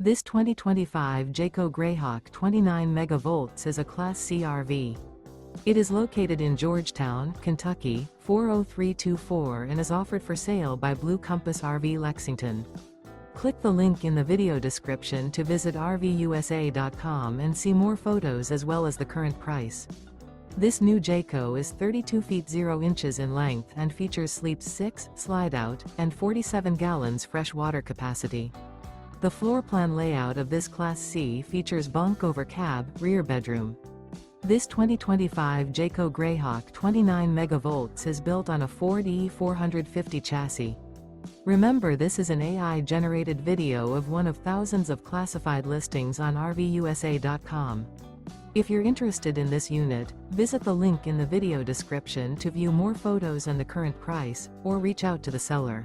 This 2025 Jayco Greyhawk 29MV is a Class C RV. It is located in Georgetown, Kentucky, 40324 and is offered for sale by Blue Compass RV Lexington. Click the link in the video description to visit RVUSA.com and see more photos as well as the current price. This new Jayco is 32 feet 0 inches in length and features sleeps 6, slide-out, and 47 gallons fresh water capacity. The floor plan layout of this Class C features bunk over cab, rear bedroom. This 2025 Jayco Greyhawk 29MV is built on a Ford E450 chassis. Remember, this is an AI-generated video of one of thousands of classified listings on RVUSA.com. If you're interested in this unit, visit the link in the video description to view more photos and the current price, or reach out to the seller.